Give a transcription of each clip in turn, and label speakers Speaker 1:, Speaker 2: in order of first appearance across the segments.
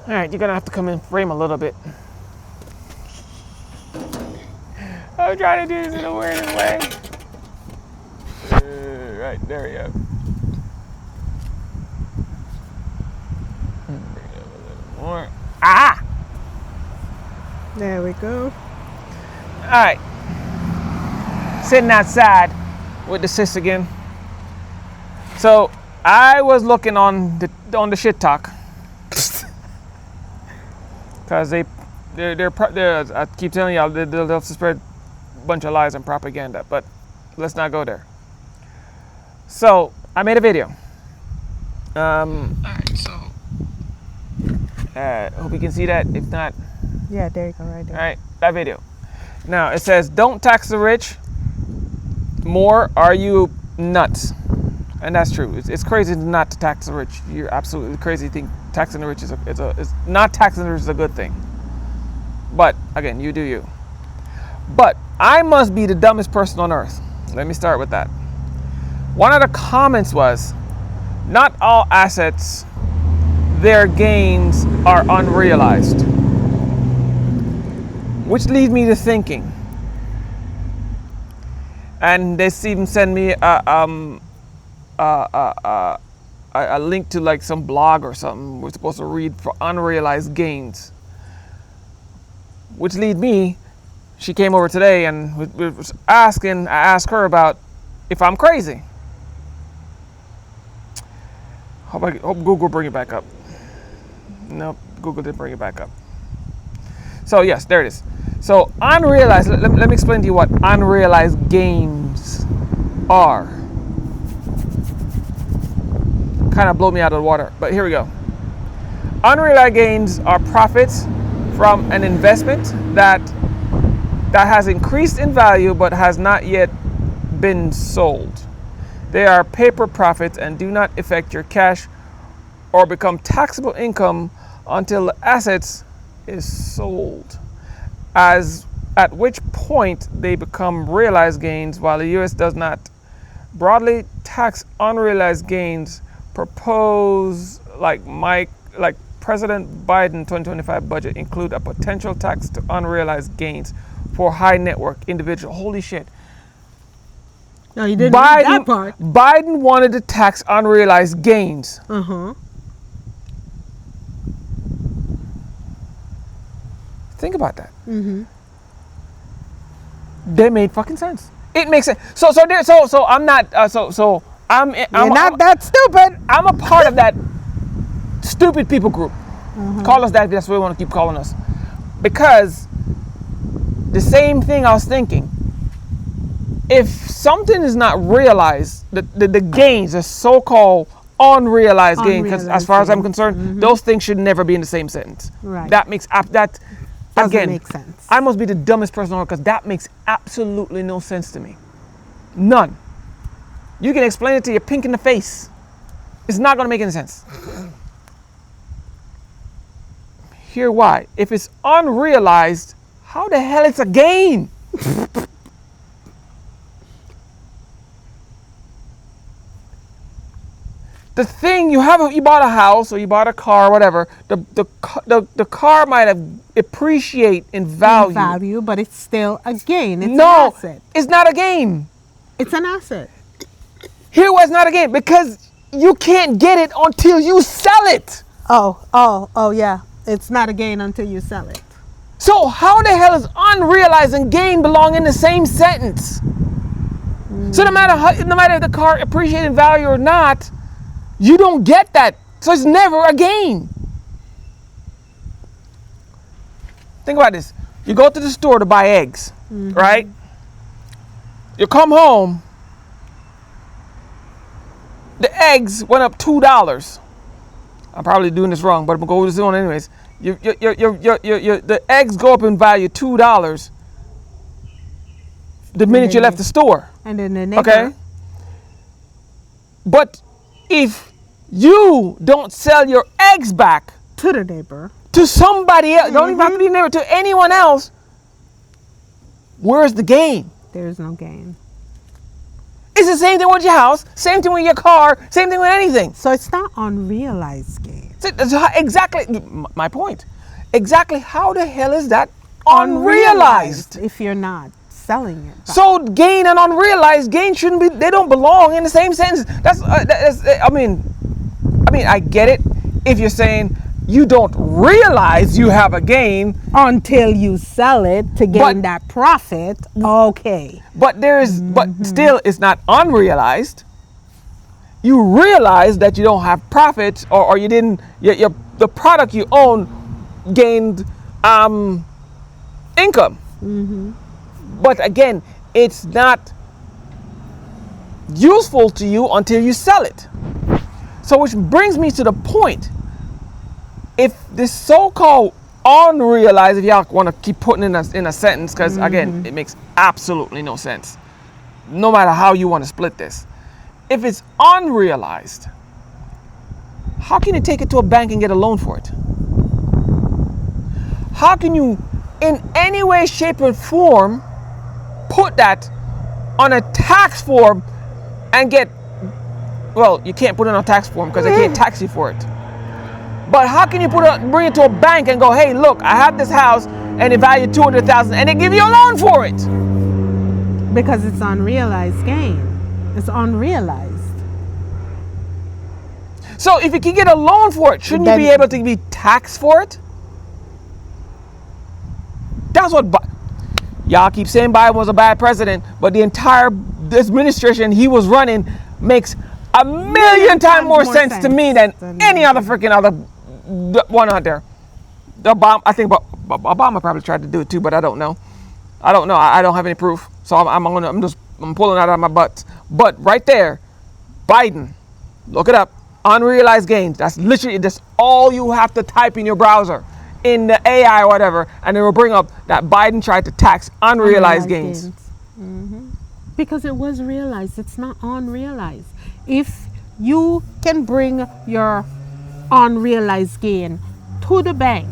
Speaker 1: All right, you're gonna have to come in frame a little bit. I'm trying to do this in a weird way. Right, there we go. Bring it up a little more. Ah!
Speaker 2: There we go.
Speaker 1: All right. Sitting outside with the SIS again. So I was looking on the shit talk because they're I keep telling y'all they'll spread a bunch of lies and propaganda, but let's not go there. So I made a video. All right, so hope you can see that. If not,
Speaker 2: Yeah, there you go, right there.
Speaker 1: all right, that video. Now it says, "Don't tax the rich more. Are you nuts?" And that's true. It's crazy not to tax the rich. You're absolutely crazy. Think taxing the rich is not taxing the rich is a good thing. But again, you do you. But I must be the dumbest person on earth. Let me start with that. One of the comments was, "Not all assets, their gains are unrealized," which leads me to thinking. And they even send me a link to like some blog or something we're supposed to read for unrealized gains. Which lead me, she came over today and was asking, I asked her about if I'm crazy. Hope Google bring it back up. Nope, Google didn't bring it back up. So yes, there it is. So unrealized, let me explain to you what unrealized gains are. Kind of blow me out of the water, but here we go. Unrealized gains are profits from an investment that has increased in value but has not yet been sold. They are paper profits and do not affect your cash or become taxable income until the assets is sold, at which point they become realized gains. While the U.S. does not broadly tax unrealized gains, propose like President Biden 2025 budget include a potential tax to unrealized gains for high net worth individual. Holy shit.
Speaker 2: No, you didn't read that part.
Speaker 1: Biden wanted to tax unrealized gains.
Speaker 2: Uh-huh.
Speaker 1: Think about that.
Speaker 2: Mm-hmm.
Speaker 1: That made fucking sense. It makes sense. So I'm not. I'm
Speaker 2: not that stupid.
Speaker 1: I'm a part of that stupid people group.
Speaker 2: Mm-hmm.
Speaker 1: Call us that. That's what we want to keep calling us. Because the same thing I was thinking. If something is not realized, the gains, the so-called unrealized gains, because as far as I'm concerned,
Speaker 2: mm-hmm.
Speaker 1: those things should never be in the same sentence.
Speaker 2: Right.
Speaker 1: That makes that.
Speaker 2: Doesn't
Speaker 1: Again,
Speaker 2: make sense.
Speaker 1: I must be the dumbest person on earth because that makes absolutely no sense to me. None. You can explain it to your pink in the face. It's not going to make any sense. Here why. If it's unrealized, how the hell it's a gain? The thing you bought a house or you bought a car or whatever. The car might have appreciate in value.
Speaker 2: But it's still a gain. It's
Speaker 1: No,
Speaker 2: an asset.
Speaker 1: it's not a gain.
Speaker 2: It's an asset.
Speaker 1: Here was not a gain because you can't get it until you sell it.
Speaker 2: Oh, yeah. It's not a gain until you sell it.
Speaker 1: So how the hell is unrealized and gain belong in the same sentence? So no matter if the car appreciated in value or not, you don't get that. So it's never a gain. Think about this. You go to the store to buy eggs, right? You come home, the eggs went up $2. I'm probably doing this wrong, but I'm going to go this on anyways. The eggs go up in value $2 the minute you left the store.
Speaker 2: And then the neighbor.
Speaker 1: Okay? But if you don't sell your eggs back
Speaker 2: To the neighbor.
Speaker 1: to somebody else, don't even have to be a neighbor, to anyone else, where's the gain?
Speaker 2: There's no gain.
Speaker 1: It's the same thing with your house, same thing with your car, same thing with anything.
Speaker 2: So it's not unrealized gain.
Speaker 1: So that's exactly my point. Exactly how the hell is that unrealized?
Speaker 2: If you're not selling it.
Speaker 1: So gain and unrealized gain shouldn't be. They don't belong in the same sentence. I mean, I get it. If you're saying you don't realize you have a gain
Speaker 2: until you sell it to gain that profit, okay.
Speaker 1: But but still, it's not unrealized. You realize that you don't have profits, or you didn't. The product you own gained income. But again, it's not useful to you until you sell it. So which brings me to the point. If this so-called unrealized, if y'all want to keep putting in a sentence, because again, it makes absolutely no sense, no matter how you want to split this. If it's unrealized, how can you take it to a bank and get a loan for it? How can you, in any way, shape, or form, put that on a tax form and get, well, you can't put it on a tax form because they can't tax you for it. But how can you bring it to a bank and go, hey, look, I have this house and it valued $200,000 and they give you a loan for it?
Speaker 2: Because it's unrealized gain. It's unrealized.
Speaker 1: So if you can get a loan for it, shouldn't you be able to be taxed for it? That's what y'all keep saying Biden was a bad president, but the entire administration he was running makes a million times more sense to me than any other freaking other one out there. I think Obama probably tried to do it too, but I don't know. I don't have any proof, so I'm pulling it out of my butt. But right there, Biden, look it up. Unrealized gains. That's literally just all you have to type in your browser, in the AI or whatever, and it will bring up that Biden tried to tax unrealized gains.
Speaker 2: Because it was realized. It's not unrealized. If you can bring your unrealized gain to the bank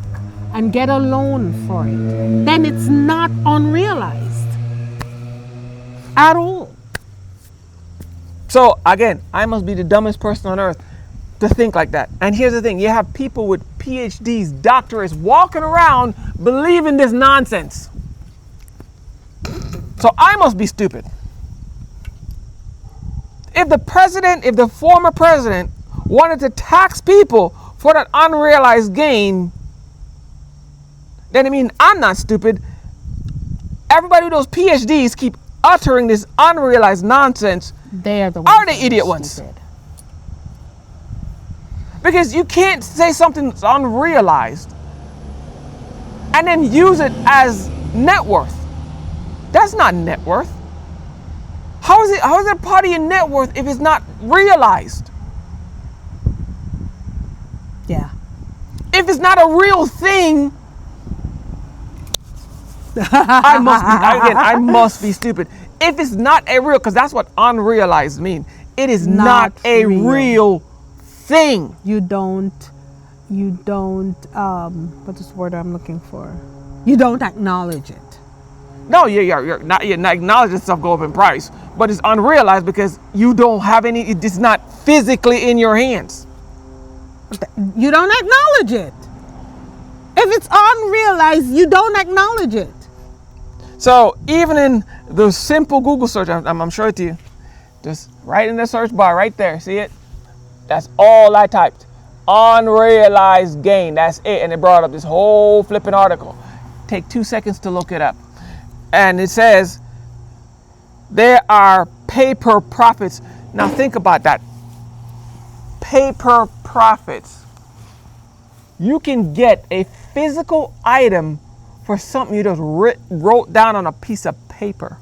Speaker 2: and get a loan for it, then it's not unrealized at all.
Speaker 1: So again, I must be the dumbest person on earth to think like that. And here's the thing, you have people with PhDs, doctorates, walking around believing this nonsense. So I must be stupid. If the former president wanted to tax people for that unrealized gain, then I mean, I'm not stupid. Everybody with those PhDs keep uttering this unrealized nonsense.
Speaker 2: They're the
Speaker 1: idiot ones. Because you can't say something's unrealized and then use it as net worth. That's not net worth. How is it part of your net worth if it's not realized?
Speaker 2: Yeah.
Speaker 1: If it's not a real thing, I must be stupid. If it's not a real, because that's what unrealized means. It is not a real thing.
Speaker 2: You don't, what's this word I'm looking for? You don't acknowledge it.
Speaker 1: No, you're not acknowledging stuff go up in price, but it's unrealized because you don't have any, it's not physically in your hands.
Speaker 2: You don't acknowledge it. If it's unrealized, you don't acknowledge it.
Speaker 1: So even in the simple Google search, I'm sure it to you, just right in the search bar right there, see it? That's all I typed. Unrealized gain, that's it. And it brought up this whole flipping article. Take 2 seconds to look it up. And it says there are paper profits. Now think about that. Paper profits. You can get a physical item for something you just wrote down on a piece of paper.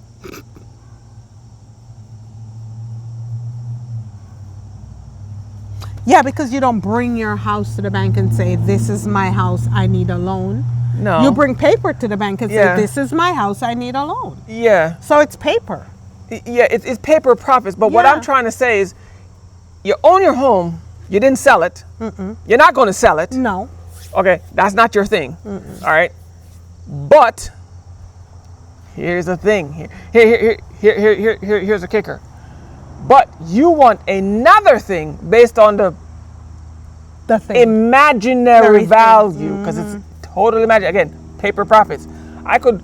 Speaker 2: Yeah, because you don't bring your house to the bank and say, this is my house, I need a loan.
Speaker 1: No.
Speaker 2: You bring paper to the bank and say, this is my house, I need a loan.
Speaker 1: Yeah.
Speaker 2: So it's paper.
Speaker 1: Yeah, it's paper profits. But what I'm trying to say is, you own your home, you didn't sell it. You're not going to sell it.
Speaker 2: No.
Speaker 1: Okay, that's not your thing. All right. But here's the thing. Here's the kicker. But you want another thing based on the
Speaker 2: The thing.
Speaker 1: imaginary
Speaker 2: Very thing.
Speaker 1: value, because it's totally imaginary. Again, paper profits. I could,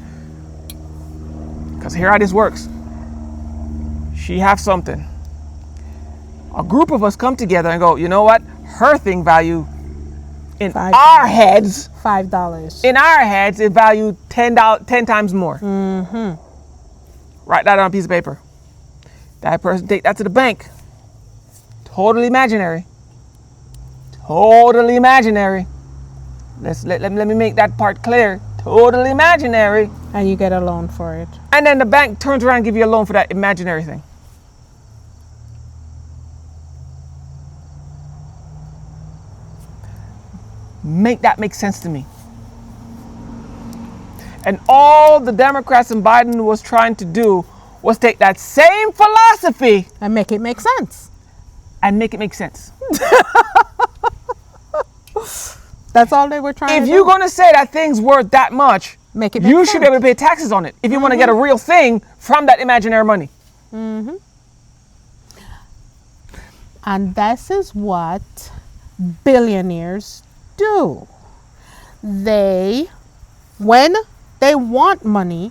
Speaker 1: because here how this works. She have something. A group of us come together and go, you know what? Her thing value in
Speaker 2: $5.
Speaker 1: our heads,
Speaker 2: $5.
Speaker 1: in our heads, it valued $10 times more. Write that on a piece of paper. That person take that to the bank. Totally imaginary. Totally imaginary. Let me make that part clear. Totally imaginary.
Speaker 2: And you get a loan for it.
Speaker 1: And then the bank turns around and give you a loan for that imaginary thing. Make that make sense to me. And all the Democrats and Biden was trying to do was take that same philosophy
Speaker 2: And make it make sense.
Speaker 1: and make it make sense.
Speaker 2: That's all they were trying to
Speaker 1: If
Speaker 2: do.
Speaker 1: you're going to say that thing's worth that much,
Speaker 2: Make it make
Speaker 1: you
Speaker 2: sense.
Speaker 1: should be able to pay taxes on it if you want to get a real thing from that imaginary money.
Speaker 2: And this is what billionaires do. When they want money,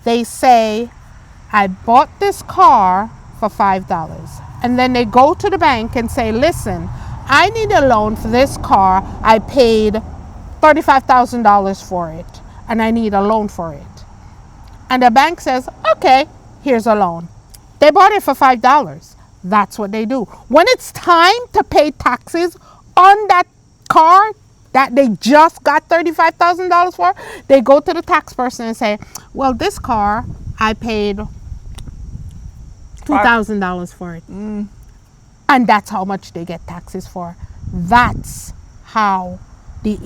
Speaker 2: they say, I bought this car for $5. And then they go to the bank and say, listen, I need a loan for this car. I paid $35,000 for it, and I need a loan for it. And the bank says, okay, here's a loan. They bought it for $5. That's what they do. When it's time to pay taxes on that car that they just got $35,000 for, they go to the tax person and say, well, this car, I paid $2,000 for it. And that's how much they get taxes for. That's how the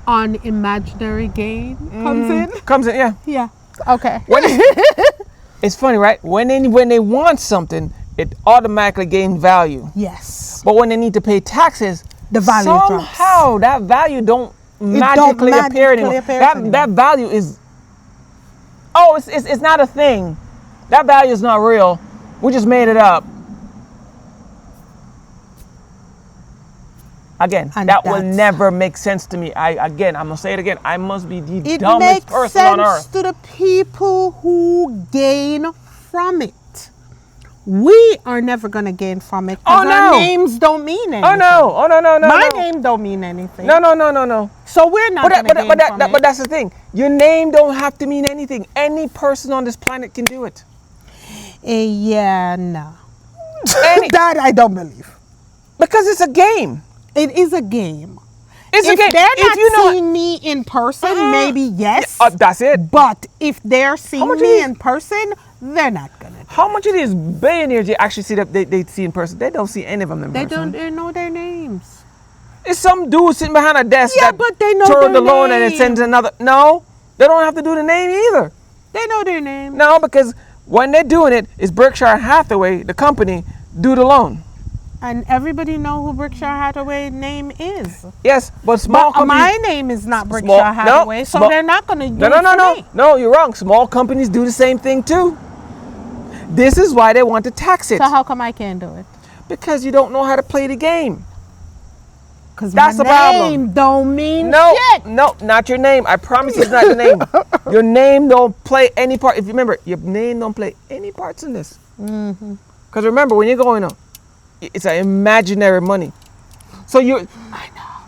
Speaker 2: unimaginary gain comes in.
Speaker 1: Comes in, yeah.
Speaker 2: Yeah. Okay.
Speaker 1: It's funny, right? When they want something, it automatically gains value.
Speaker 2: Yes.
Speaker 1: But when they need to pay taxes,
Speaker 2: The value drops.
Speaker 1: somehow that value don't magically appear anymore. That value is, it's not a thing. That value is not real. We just made it up. Again,
Speaker 2: And
Speaker 1: that will
Speaker 2: that's-
Speaker 1: never make sense to me. I'm gonna say it again. I must be the
Speaker 2: It
Speaker 1: dumbest
Speaker 2: makes
Speaker 1: person on
Speaker 2: sense
Speaker 1: earth.
Speaker 2: to the people who gain from it. We are never going to gain from it
Speaker 1: Oh,
Speaker 2: because
Speaker 1: no.
Speaker 2: our names don't mean anything.
Speaker 1: Oh no! Oh no!
Speaker 2: My
Speaker 1: no.
Speaker 2: name don't mean anything.
Speaker 1: No.
Speaker 2: So we're not going to gain from it.
Speaker 1: But that's the thing. Your name don't have to mean anything. Any person on this planet can do it.
Speaker 2: Yeah, no.
Speaker 1: Any-
Speaker 2: That I don't believe.
Speaker 1: Because it's a game.
Speaker 2: It is a game.
Speaker 1: It's
Speaker 2: If
Speaker 1: a game.
Speaker 2: they're
Speaker 1: If
Speaker 2: not
Speaker 1: you know,
Speaker 2: seeing me in person, maybe yes.
Speaker 1: that's it.
Speaker 2: But if they're seeing
Speaker 1: much
Speaker 2: me
Speaker 1: is-
Speaker 2: in person, they're not going to.
Speaker 1: How much of these billionaires you actually see that they see in person? They don't see any of them in
Speaker 2: They
Speaker 1: person.
Speaker 2: don't know their names.
Speaker 1: It's some dude sitting behind a desk
Speaker 2: Yeah,
Speaker 1: that
Speaker 2: but they know
Speaker 1: turned
Speaker 2: their
Speaker 1: the loan and it
Speaker 2: name.
Speaker 1: sends another. No, they don't have to do the name either.
Speaker 2: They know their name.
Speaker 1: No, because when they're doing it, it's Berkshire Hathaway, the company, do the loan.
Speaker 2: And everybody know who Berkshire Hathaway name is.
Speaker 1: Yes, but small
Speaker 2: But
Speaker 1: companies.
Speaker 2: my name is not Berkshire
Speaker 1: Small-
Speaker 2: Hathaway,
Speaker 1: no,
Speaker 2: so
Speaker 1: small-
Speaker 2: they're not going to do
Speaker 1: No,
Speaker 2: it for
Speaker 1: no.
Speaker 2: me.
Speaker 1: No, you're wrong. Small companies do the same thing too. This is why they want to tax it.
Speaker 2: So how come I can't do it?
Speaker 1: Because you don't know how to play the game.
Speaker 2: Because
Speaker 1: That's
Speaker 2: my
Speaker 1: the problem.
Speaker 2: name don't mean
Speaker 1: No,
Speaker 2: shit.
Speaker 1: no, not your name. I promise it's not your name. Your name don't play any part. If you remember, your name don't play any parts in this. Because remember, when you're going up, it's an imaginary money. So you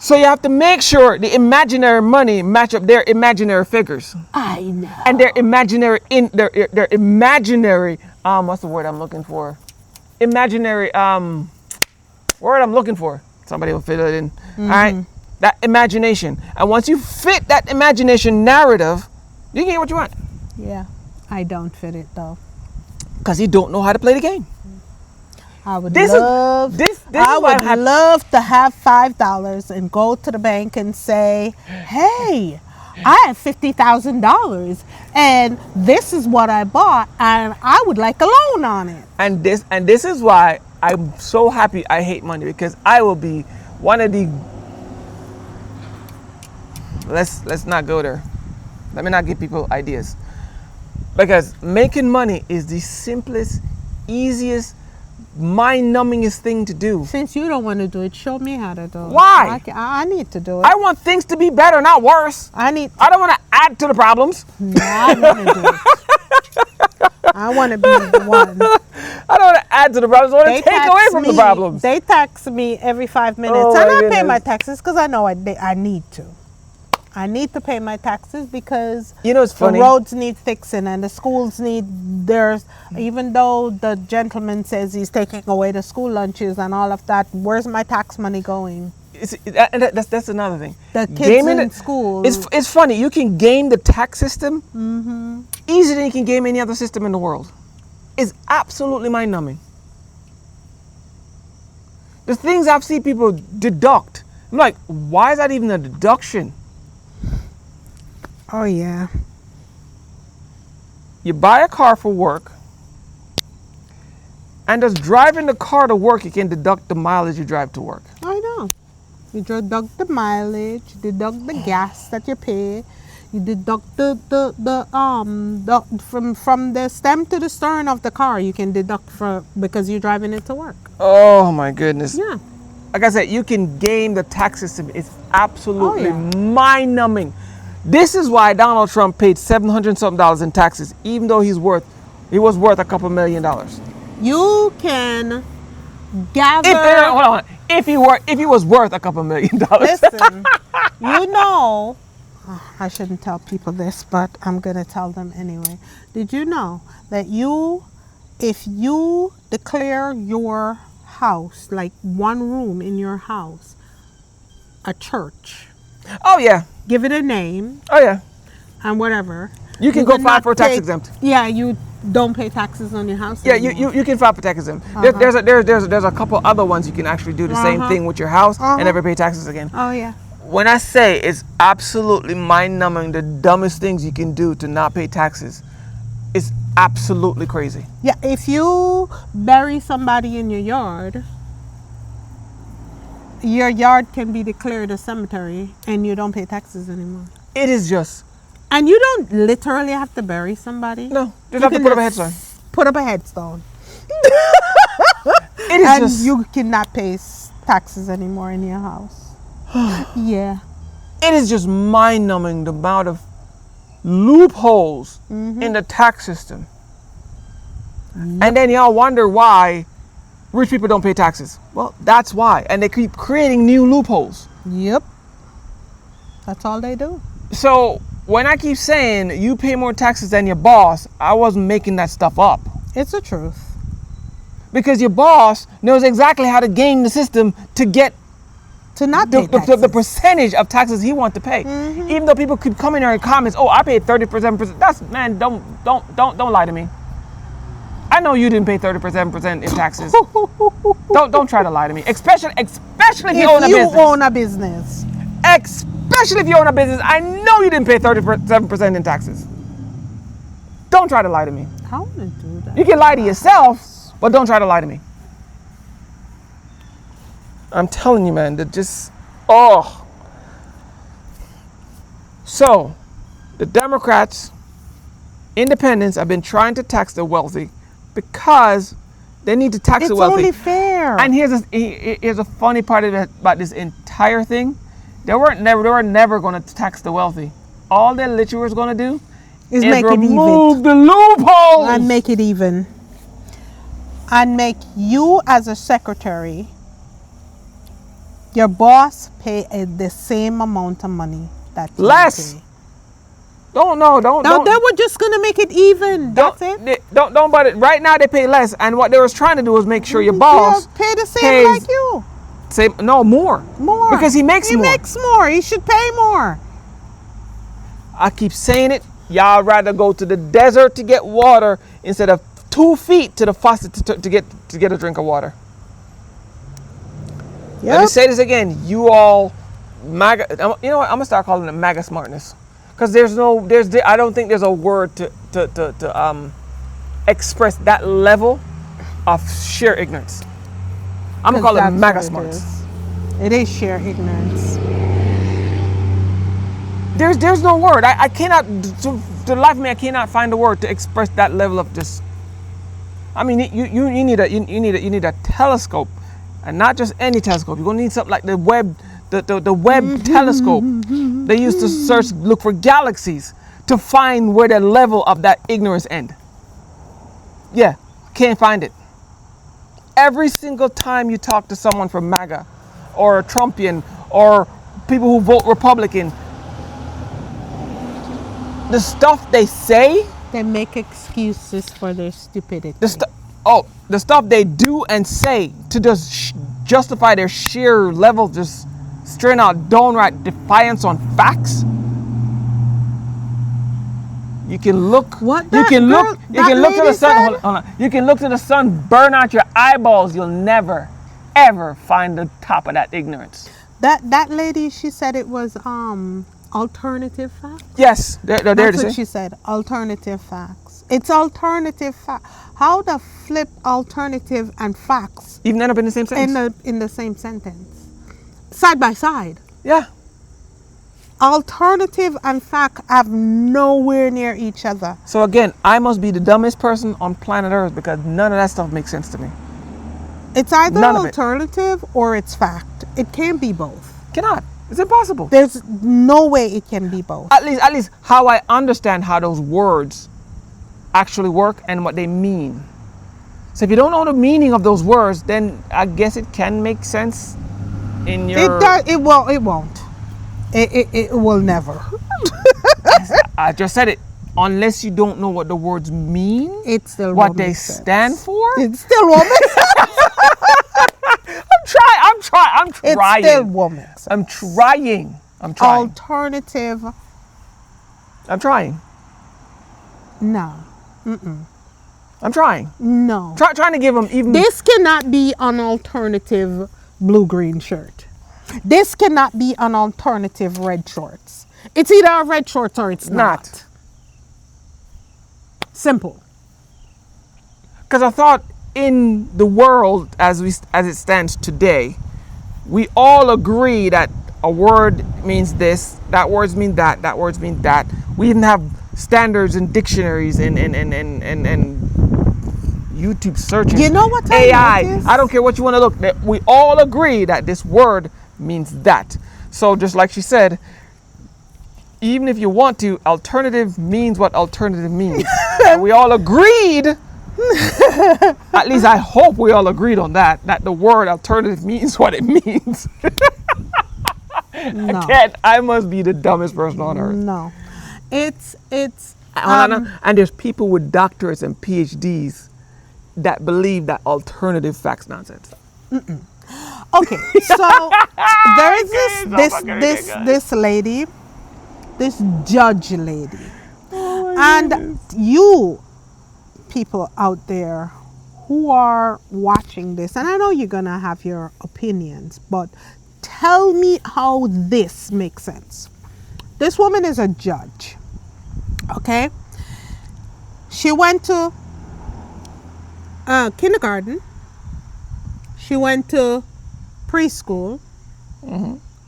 Speaker 1: have to make sure the imaginary money match up their imaginary figures
Speaker 2: I know.
Speaker 1: and their imaginary their imaginary what's the word I'm looking for? Imaginary word I'm looking for. Somebody will fill it in. All right, that imagination. And once you fit that imagination narrative, you can get what you want.
Speaker 2: Yeah, I don't fit it though.
Speaker 1: Because you don't know how to play the game.
Speaker 2: I would
Speaker 1: This
Speaker 2: love.
Speaker 1: is
Speaker 2: I
Speaker 1: what
Speaker 2: would
Speaker 1: happened.
Speaker 2: love to have $5 and go to the bank and say, "Hey, I have $50,000, and this is what I bought, and I would like a loan on it."
Speaker 1: And this is why I'm so happy I hate money, because I will be one of the let's not go there. Let me not give people ideas. Because making money is the simplest, easiest, mind-numbingest thing to do.
Speaker 2: Since you don't want to do it, show me how to do it.
Speaker 1: Why?
Speaker 2: I need to do it.
Speaker 1: I want things to be better, not worse. I don't want to add to the problems.
Speaker 2: No, I want to do it. I want to be the one.
Speaker 1: I don't want to add to the problems. I want to take away from the problems.
Speaker 2: They tax me every 5 minutes.
Speaker 1: Oh,
Speaker 2: and
Speaker 1: my
Speaker 2: I pay
Speaker 1: goodness.
Speaker 2: my taxes because I know I need to. I need to pay my taxes because
Speaker 1: You know, it's funny.
Speaker 2: the roads need fixing and the schools need theirs. Even though the gentleman says he's taking away the school lunches and all of that, where's my tax money going?
Speaker 1: That's another thing.
Speaker 2: The kids in school.
Speaker 1: It's funny. You can game the tax system easier than you can game any other system in the world. It's absolutely mind-numbing. The things I've seen people deduct. I'm like, why is that even a deduction?
Speaker 2: Oh, yeah.
Speaker 1: You buy a car for work, and just driving the car to work, you can deduct the mileage you drive to work.
Speaker 2: I know. You deduct the mileage, deduct the gas that you pay, you deduct the from the stem to the stern of the car. You can deduct because you're driving it to work.
Speaker 1: Oh my goodness.
Speaker 2: Yeah.
Speaker 1: Like I said, you can game the tax system. It's absolutely
Speaker 2: Oh, yeah.
Speaker 1: mind-numbing. This is why Donald Trump paid $700-something in taxes, even though he was worth a couple $1 million.
Speaker 2: You can gather.
Speaker 1: Hold on. If he was worth a couple $1 million.
Speaker 2: Listen, you know, I shouldn't tell people this, but I'm going to tell them anyway. Did you know that if you declare your house, like one room in your house, a church,
Speaker 1: Oh yeah.
Speaker 2: give it a name
Speaker 1: Oh yeah.
Speaker 2: and whatever.
Speaker 1: You can go file for tax exempt.
Speaker 2: Yeah, you don't pay taxes on your house
Speaker 1: Yeah,
Speaker 2: anymore.
Speaker 1: you can file for tax exempt. There's a couple other ones you can actually do the same thing with your house and never pay taxes again.
Speaker 2: Oh, yeah.
Speaker 1: When I say it's absolutely mind-numbing, the dumbest things you can do to not pay taxes, it's absolutely crazy.
Speaker 2: Yeah, if you bury somebody in your yard can be declared a cemetery and you don't pay taxes anymore.
Speaker 1: It is just
Speaker 2: And you don't literally have to bury somebody.
Speaker 1: no. Just
Speaker 2: You
Speaker 1: have to
Speaker 2: can
Speaker 1: put up a
Speaker 2: just
Speaker 1: headstone.
Speaker 2: Put up a headstone.
Speaker 1: It is
Speaker 2: And
Speaker 1: just
Speaker 2: you cannot pay taxes anymore in your house. Yeah.
Speaker 1: it is just mind-numbing the amount of loopholes in the tax system. And then y'all wonder why rich people don't pay taxes. Well, that's why. And they keep creating new loopholes.
Speaker 2: Yep. That's all they do.
Speaker 1: So when I keep saying you pay more taxes than your boss, I wasn't making that stuff up.
Speaker 2: It's the truth.
Speaker 1: Because your boss knows exactly how to game the system to get
Speaker 2: To not pay taxes.
Speaker 1: the percentage of taxes he wants to pay. Even though people keep coming in there in comments, oh, I paid 30%. That's, man, don't lie to me. I know you didn't pay 30% in taxes. don't try to lie to me. Especially if you own a business.
Speaker 2: If you own a business.
Speaker 1: Especially if you own a business, I know you didn't pay 37% in taxes. Don't try to lie to me.
Speaker 2: I want to do that.
Speaker 1: You can lie to yourself, but don't try to lie to me. I'm telling you, man, that just, oh. So, the Democrats, independents, have been trying to tax the wealthy because they need to tax the wealthy.
Speaker 2: It's only fair.
Speaker 1: And here's a funny part of it about this entire thing. They were never going to tax the wealthy. All they literally was going to do is
Speaker 2: make it
Speaker 1: remove
Speaker 2: even.
Speaker 1: the loopholes.
Speaker 2: And make it even. And make you as a secretary, your boss pay the same amount of money that you
Speaker 1: Less.
Speaker 2: pay.
Speaker 1: Don't.
Speaker 2: They were just gonna make it even. That's it.
Speaker 1: Don't. But right now they pay less, and what they was trying to do was make sure your boss
Speaker 2: pay the same
Speaker 1: pays
Speaker 2: like you.
Speaker 1: more.
Speaker 2: More
Speaker 1: Because he makes more.
Speaker 2: He makes more. He should pay more.
Speaker 1: I keep saying it. Y'all rather go to the desert to get water instead of 2 feet to the faucet to get a drink of water. Let me say this again. You all, MAGA. You know what? I'm gonna start calling it MAGA smartness, because I don't think there's a word to express that level of sheer ignorance. I'm gonna call it MAGA smartness.
Speaker 2: It is sheer ignorance.
Speaker 1: There's no word. I cannot, to the life of me, I cannot find a word to express that level of just I mean, you need a telescope, and not just any telescope. You're gonna need something like the Webb telescope. They used to look for galaxies to find where the level of that ignorance end. Yeah, can't find it. Every single time you talk to someone from MAGA or a Trumpian or people who vote Republican, the stuff they say,
Speaker 2: They make excuses for their stupidity.
Speaker 1: the stuff they do and say to just justify their sheer level, just straight out downright defiance on facts. You can look.
Speaker 2: What
Speaker 1: You
Speaker 2: that
Speaker 1: can
Speaker 2: girl-
Speaker 1: look. You
Speaker 2: that
Speaker 1: can look to the
Speaker 2: lady
Speaker 1: sun.
Speaker 2: said?
Speaker 1: Hold on. You can look to the sun, burn out your eyeballs. You'll never, ever find the top of that ignorance.
Speaker 2: That lady, she said it was alternative facts.
Speaker 1: Yes, they're there
Speaker 2: That's
Speaker 1: to
Speaker 2: what
Speaker 1: say.
Speaker 2: she said. Alternative facts. It's alternative fact. How the flip alternative and facts
Speaker 1: Even end up in the same sentence.
Speaker 2: in the same sentence, side by side?
Speaker 1: Yeah.
Speaker 2: Alternative and fact have nowhere near each other.
Speaker 1: So again, I must be the dumbest person on planet Earth because none of that stuff makes sense to me.
Speaker 2: It's either
Speaker 1: None of it.
Speaker 2: alternative or it's fact. It can't be both.
Speaker 1: Cannot. It's impossible.
Speaker 2: There's no way it can be both.
Speaker 1: At least how I understand how those words actually work and what they mean. So if you don't know the meaning of those words, then I guess it can make sense in your...
Speaker 2: It does. It won't. It won't. It will never.
Speaker 1: I just said it. Unless you don't know what the words mean,
Speaker 2: It still
Speaker 1: what
Speaker 2: won't
Speaker 1: they
Speaker 2: make sense.
Speaker 1: stand for.
Speaker 2: It still won't make sense.
Speaker 1: I'm trying.
Speaker 2: It still won't make sense.
Speaker 1: I'm trying.
Speaker 2: Alternative.
Speaker 1: I'm trying.
Speaker 2: No.
Speaker 1: I'm trying.
Speaker 2: No.
Speaker 1: Trying to give them even...
Speaker 2: This cannot be an alternative blue-green shirt. This cannot be an alternative red shorts. It's either a red shorts or it's not. Simple.
Speaker 1: Because I thought in the world as it stands today, we all agree that a word means this, that words mean that words mean that. We even have standards and dictionaries and YouTube searches.
Speaker 2: You know what
Speaker 1: AI.
Speaker 2: noticed?
Speaker 1: I don't care what you want to look. That we all agree that this word means that. So just like she said, even if you want to, alternative means what alternative means. And we all agreed, at least I hope we all agreed on that the word alternative means what it means.
Speaker 2: No.
Speaker 1: I must be the dumbest person on earth.
Speaker 2: No. It's
Speaker 1: And there's people with doctorates and PhDs that believe that alternative facts nonsense.
Speaker 2: okay. So there is
Speaker 1: It's so
Speaker 2: this lady, this judge lady, and you people out there who are watching this, and I know you're gonna have your opinions, but tell me how this makes sense. This woman is a judge. Okay, she went to kindergarten, she went to preschool,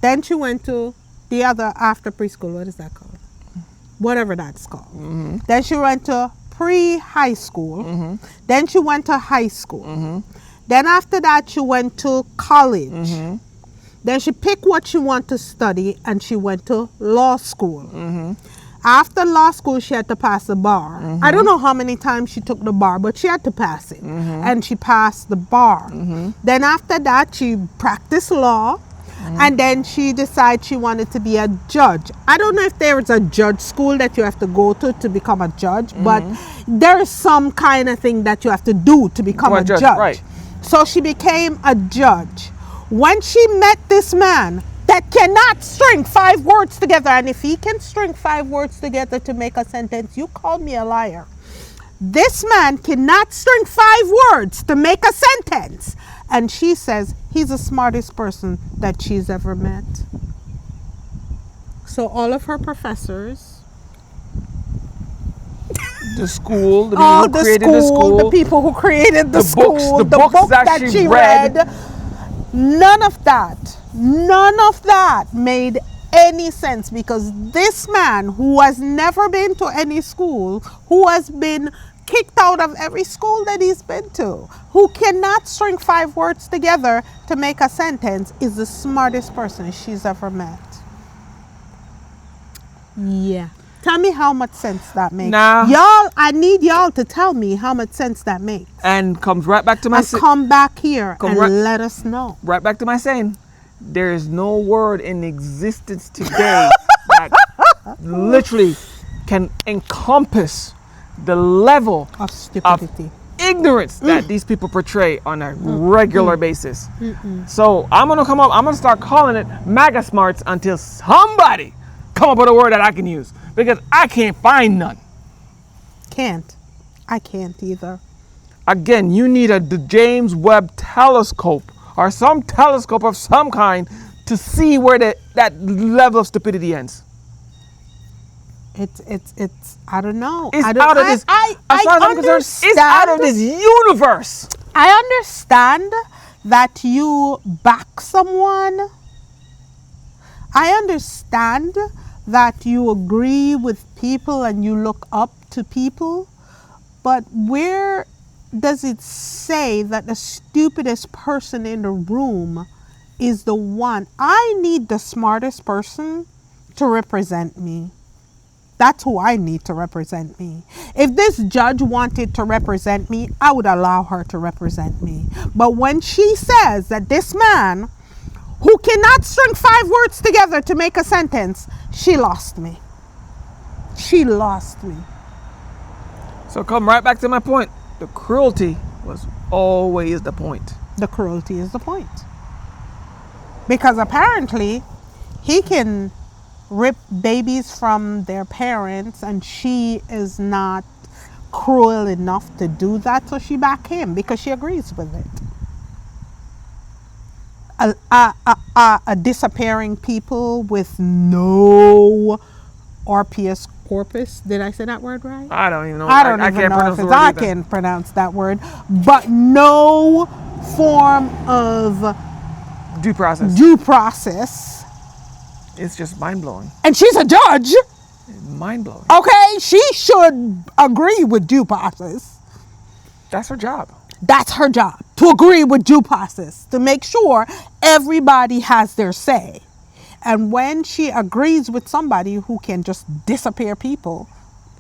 Speaker 2: then she went to the other after preschool, what is that called? Whatever that's called. Then she went to pre-high school, then she went to high school, then after that she went to college, then she picked what she wanted to study and she went to law school. After law school, she had to pass the bar. I don't know how many times she took the bar, but she had to pass it. And she passed the bar. Then after that, she practiced law. And then she decided she wanted to be a judge. I don't know if there is a judge school that you have to go to become a judge, but there is some kind of thing that you have to do to become a judge.
Speaker 1: Right.
Speaker 2: So she became a judge. When she met this man that cannot string 5 words together, and if he can string 5 words together to make a sentence, you call me a liar. This man cannot string 5 words to make a sentence. And she says he's the smartest person that she's ever met. So all of her professors,
Speaker 1: The school, the people who created the school,
Speaker 2: the people who created the school,
Speaker 1: the books that she read.
Speaker 2: None of that made any sense, because this man who has never been to any school, who has been kicked out of every school that he's been to, who cannot string 5 words together to make a sentence, is the smartest person she's ever met. Yeah. Tell me how much sense that makes.
Speaker 1: Nah.
Speaker 2: Y'all, I need y'all to tell me how much sense that makes.
Speaker 1: And comes right back to my...
Speaker 2: And come back here and
Speaker 1: right-
Speaker 2: let us know.
Speaker 1: Right back to my saying, there is no word in existence today that literally can encompass the level
Speaker 2: Of stupidity.
Speaker 1: ignorance that these people portray on a regular basis. So I'm gonna start calling it MAGA smarts until somebody come up with a word that I can use, because I can't find none.
Speaker 2: Can't. I can't either.
Speaker 1: Again, you need the James Webb telescope or some telescope of some kind to see where that level of stupidity ends.
Speaker 2: It's I don't know.
Speaker 1: It's
Speaker 2: I don't,
Speaker 1: out of this. As far as I'm concerned, it's out of this universe.
Speaker 2: I understand that you back someone. I understand that you agree with people and you look up to people. But where does it say that the stupidest person in the room is the one? I need the smartest person to represent me. That's who I need to represent me. If this judge wanted to represent me, I would allow her to represent me. But when she says that this man who cannot string 5 words together to make a sentence, she lost me. She lost me.
Speaker 1: So come right back to my point. The cruelty was always the point.
Speaker 2: The cruelty is the point. Because apparently he can rip babies from their parents and she is not cruel enough to do that, so she back him because she agrees with it. A disappearing people with no RPS corpus. Did I say that word right?
Speaker 1: I don't even know.
Speaker 2: I don't even
Speaker 1: can't
Speaker 2: know
Speaker 1: pronounce
Speaker 2: if
Speaker 1: the
Speaker 2: it's,
Speaker 1: word
Speaker 2: I
Speaker 1: either.
Speaker 2: can't pronounce that word. But no form of
Speaker 1: Due process.
Speaker 2: due process.
Speaker 1: It's just mind blowing.
Speaker 2: And she's a judge.
Speaker 1: Mind blowing.
Speaker 2: Okay, she should agree with due process.
Speaker 1: That's her job.
Speaker 2: That's her job, to agree with due process, to make sure everybody has their say. And when she agrees with somebody who can just disappear people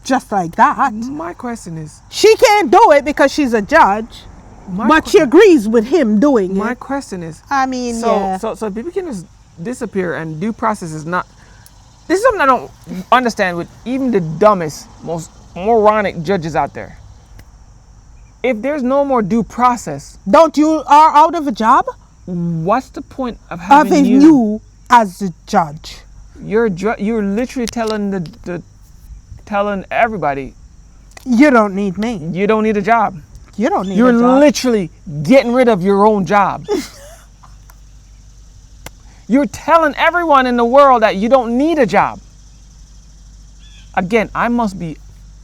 Speaker 2: just like that,
Speaker 1: My question is.
Speaker 2: she can't do it because she's a judge, but she agrees with him doing
Speaker 1: My
Speaker 2: it.
Speaker 1: question is.
Speaker 2: I mean, yeah.
Speaker 1: So people can just disappear, and due process is not. This is something I don't understand with even the dumbest, most moronic judges out there. If there's no more due process,
Speaker 2: Don't you are out of a job?
Speaker 1: what's the point of having
Speaker 2: Having you as a judge.
Speaker 1: You're literally telling everybody
Speaker 2: You don't need me.
Speaker 1: you don't need a job.
Speaker 2: You don't need
Speaker 1: You're
Speaker 2: a job.
Speaker 1: literally getting rid of your own job. You're telling everyone in the world that you don't need a job. Again, I must be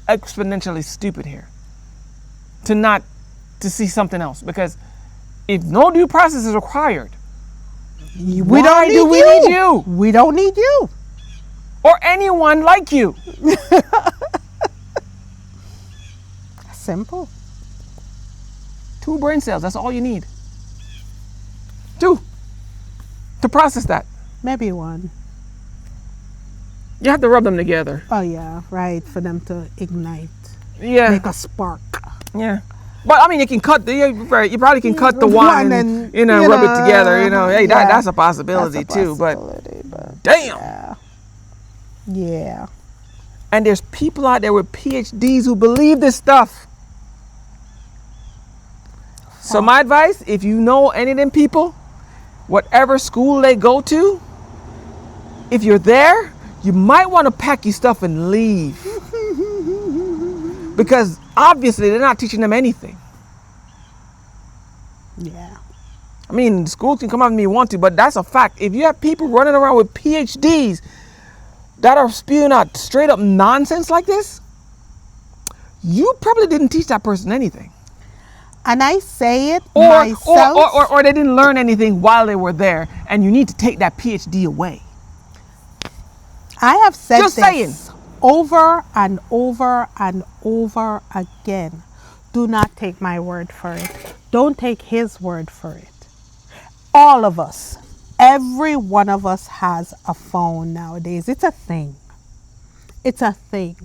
Speaker 1: exponentially stupid here to see something else, because if no due process is required,
Speaker 2: We
Speaker 1: why
Speaker 2: don't need
Speaker 1: do we
Speaker 2: you.
Speaker 1: need you?
Speaker 2: We don't need you.
Speaker 1: Or anyone like you?
Speaker 2: Simple.
Speaker 1: 2 brain cells, that's all you need. 2 to process that.
Speaker 2: Maybe 1.
Speaker 1: You have to rub them together.
Speaker 2: Oh yeah, right. For them to ignite,
Speaker 1: Yeah.
Speaker 2: make a spark.
Speaker 1: Yeah. But I mean, you can cut you probably can cut the one and
Speaker 2: you
Speaker 1: rub it
Speaker 2: know,
Speaker 1: together. Hey,
Speaker 2: yeah.
Speaker 1: that's a possibility
Speaker 2: That's a
Speaker 1: too. But
Speaker 2: possibility, but
Speaker 1: damn.
Speaker 2: yeah.
Speaker 1: And there's people out there with PhDs who believe this stuff. So my advice, if you know any of them people, whatever school they go to, if you're there, you might want to pack your stuff and leave. Because obviously they're not teaching them anything.
Speaker 2: Yeah.
Speaker 1: I mean, schools can come after me if you want to, but that's a fact. If you have people running around with PhDs that are spewing out straight up nonsense like this, you probably didn't teach that person anything.
Speaker 2: And I say it myself.
Speaker 1: Or they didn't learn anything while they were there, and you need to take that PhD away.
Speaker 2: I have said
Speaker 1: Just
Speaker 2: this.
Speaker 1: saying.
Speaker 2: over and over and over again. Do not take my word for it. Don't take his word for it. All of us, every one of us has a phone nowadays. It's a thing. It's a thing.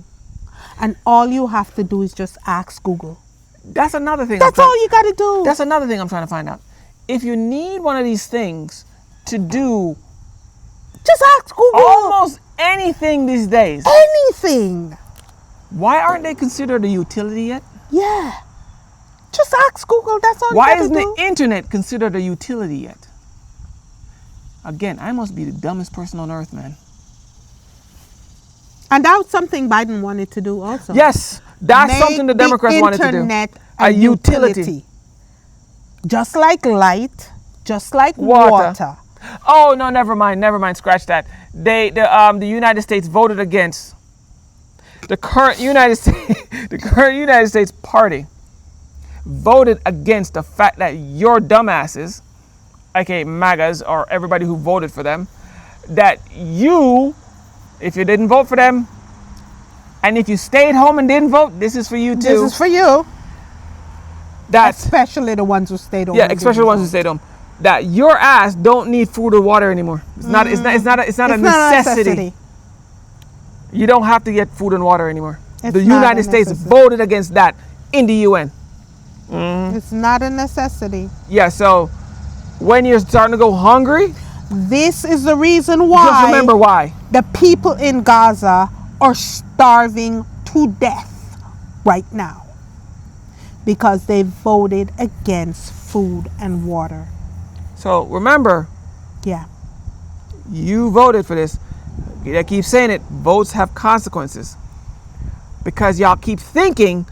Speaker 2: And all you have to do is just ask Google.
Speaker 1: That's another thing.
Speaker 2: That's all you got to do.
Speaker 1: That's another thing I'm trying to find out. If you need one of these things to do
Speaker 2: Just ask Google.
Speaker 1: almost anything these days,
Speaker 2: Anything.
Speaker 1: why aren't they considered a utility yet?
Speaker 2: Yeah. Just ask Google. That's all
Speaker 1: Why
Speaker 2: you got
Speaker 1: isn't
Speaker 2: to do.
Speaker 1: the internet considered a utility yet? Again, I must be the dumbest person on earth, man.
Speaker 2: And that's something Biden wanted to do also.
Speaker 1: Yes, that's
Speaker 2: Make
Speaker 1: something the Democrats wanted to do.
Speaker 2: internet
Speaker 1: A utility.
Speaker 2: Just like light, just like water.
Speaker 1: Oh no, never mind. Scratch that. The United States voted against the current United States Party voted against the fact that your dumbasses, aka MAGAs or everybody who voted for them, that you, if you didn't vote for them, and if you stayed home and didn't vote, this is for you too.
Speaker 2: This is for you.
Speaker 1: That
Speaker 2: Especially the ones who stayed home.
Speaker 1: yeah, especially the ones who stayed home. That your ass don't need food or water anymore. It's not a necessity. You don't have to get food and water anymore. The United States voted against that in the UN.
Speaker 2: It's not a necessity.
Speaker 1: Yeah, so when you're starting to go hungry,
Speaker 2: This is the reason why
Speaker 1: just remember why.
Speaker 2: the people in Gaza are starving to death right now. Because they voted against food and water.
Speaker 1: So remember,
Speaker 2: Yeah.
Speaker 1: you voted for this. I keep saying it, votes have consequences. Because y'all keep thinking,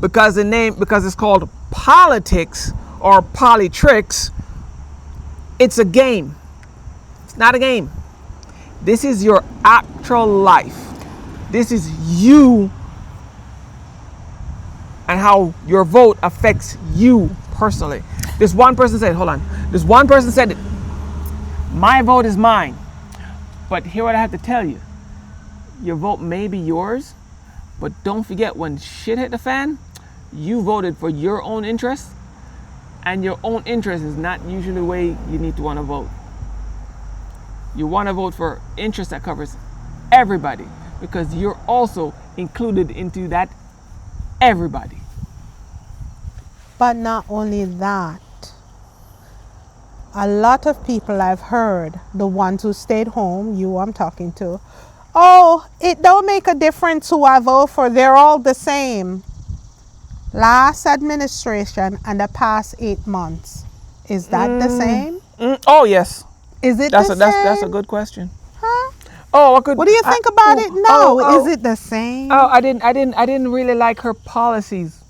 Speaker 1: because it's called politics or politricks, it's a game. It's not a game. This is your actual life. This is you and how your vote affects you personally. This one person said, hold on. This one person said, my vote is mine. But here what I have to tell you. Your vote may be yours, but don't forget when shit hit the fan, you voted for your own interest, and your own interest is not usually the way you need to want to vote. You want to vote for interest that covers everybody, because you're also included into that everybody.
Speaker 2: But not only that, a lot of people I've heard, the ones who stayed home, you I'm talking to, oh, it don't make a difference who I vote for, they're all the same. Last administration and the past 8 months, is that the same?
Speaker 1: Oh yes.
Speaker 2: Is it
Speaker 1: That's
Speaker 2: the
Speaker 1: a
Speaker 2: same?
Speaker 1: that's a good question.
Speaker 2: Huh?
Speaker 1: Oh, I could.
Speaker 2: What do you think about it now? Is it the same?
Speaker 1: Oh, I didn't really like her policies.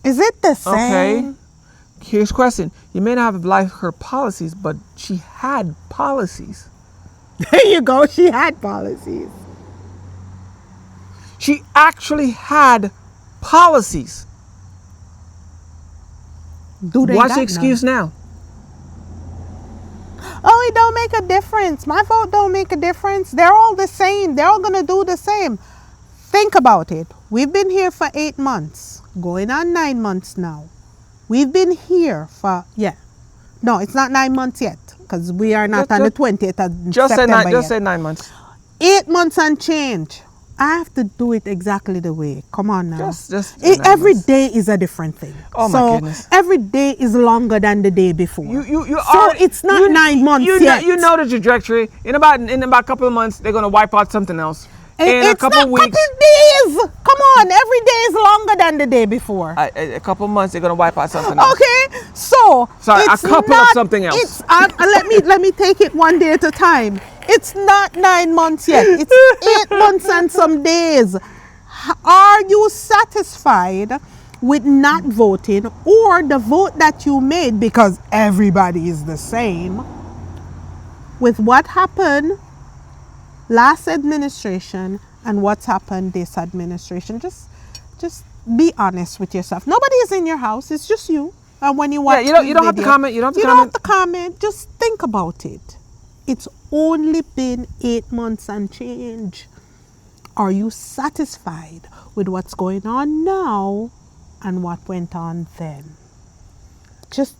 Speaker 2: Is it the same?
Speaker 1: Okay. Here's a question. You may not have liked her policies, but she had policies.
Speaker 2: There you go. She had policies.
Speaker 1: She actually had policies.
Speaker 2: Do they
Speaker 1: What's the
Speaker 2: got
Speaker 1: excuse now?
Speaker 2: Oh, it don't make a difference. My vote don't make a difference. They're all the same. They're all going to do the same. Think about it. We've been here for 8 months, going on 9 months now. We've been here for, no, it's not 9 months yet, because we are not on the 20th of September
Speaker 1: Just say 9 months.
Speaker 2: 8 months and change. I have to do it exactly the way. Come on now.
Speaker 1: Just
Speaker 2: Every day is a different thing.
Speaker 1: Oh my goodness.
Speaker 2: Every day is longer than the day before.
Speaker 1: So
Speaker 2: it's not 9 months yet.
Speaker 1: You know the trajectory. In about a couple of months, they're gonna wipe out something else. In a couple of weeks,
Speaker 2: couple days. Come on, every day is longer than the day before.
Speaker 1: a couple of months, they're gonna wipe out something else.
Speaker 2: Okay, so
Speaker 1: Sorry,
Speaker 2: it's
Speaker 1: a couple of something else.
Speaker 2: It's let me take it one day at a time. It's not 9 months yet. It's 8 months and some days. Are you satisfied with not voting or the vote that you made, because everybody is the same, with what happened last administration and what's happened this administration? Just be honest with yourself. Nobody is in your house. It's just you. And when you watch,
Speaker 1: you don't have to comment. You don't have to comment.
Speaker 2: Just think about it. It's only been 8 months and change. are you satisfied with what's going on now and what went on then? Just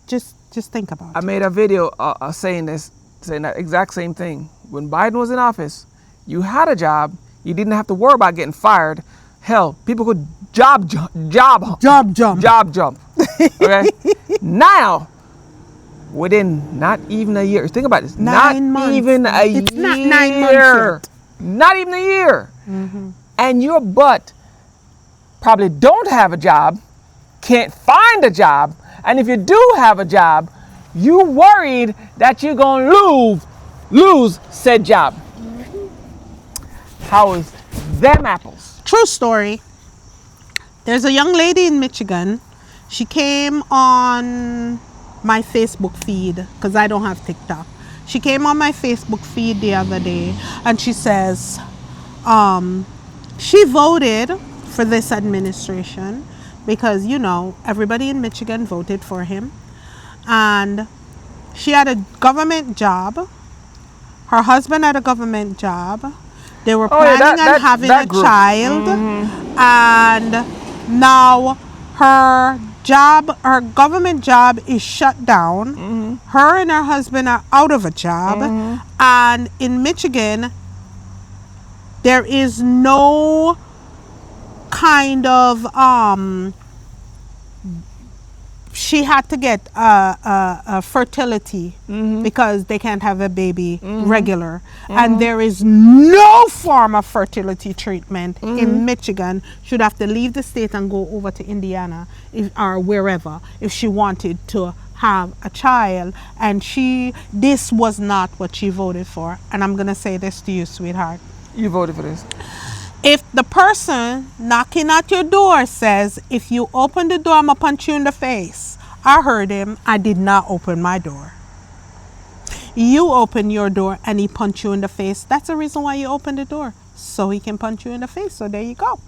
Speaker 2: think about
Speaker 1: I
Speaker 2: it.
Speaker 1: made a video saying that exact same thing. When Biden was in office, you had a job. You didn't have to worry about getting fired. Hell, people could job jump. Okay? Now, within not even a year. Think about this.
Speaker 2: 9 months.
Speaker 1: Even a year.
Speaker 2: It's not 9 months yet.
Speaker 1: Not even a year.
Speaker 2: Mm-hmm.
Speaker 1: And your butt probably don't have a job, can't find a job, and if you do have a job, you worried that you're going to lose said job.
Speaker 2: Mm-hmm.
Speaker 1: How is them apples?
Speaker 2: True story. There's a young lady in Michigan. She came on my Facebook feed because I don't have TikTok. She came on my Facebook feed the other day and she says she voted for this administration because, you know, everybody in Michigan voted for him. And she had a government job. Her husband had a government job. They were planning on having a child. Mm-hmm. And now her government job is shut down. Mm-hmm. Her and her husband are out of a job. Mm-hmm. And in Michigan, there is no kind of she had to get a fertility because they can't have a baby regular. And there is no form of fertility treatment in Michigan. She'd have to leave the state and go over to Indiana or wherever if she wanted to have a child. And this was not what she voted for. And I'm going to say this to you, sweetheart.
Speaker 1: You voted for this.
Speaker 2: If the person knocking at your door says, if you open the door, I'm going to punch you in the face. I heard him. I did not open my door. You open your door and he punched you in the face. That's the reason why you open the door. So he can punch you in the face. So there you go.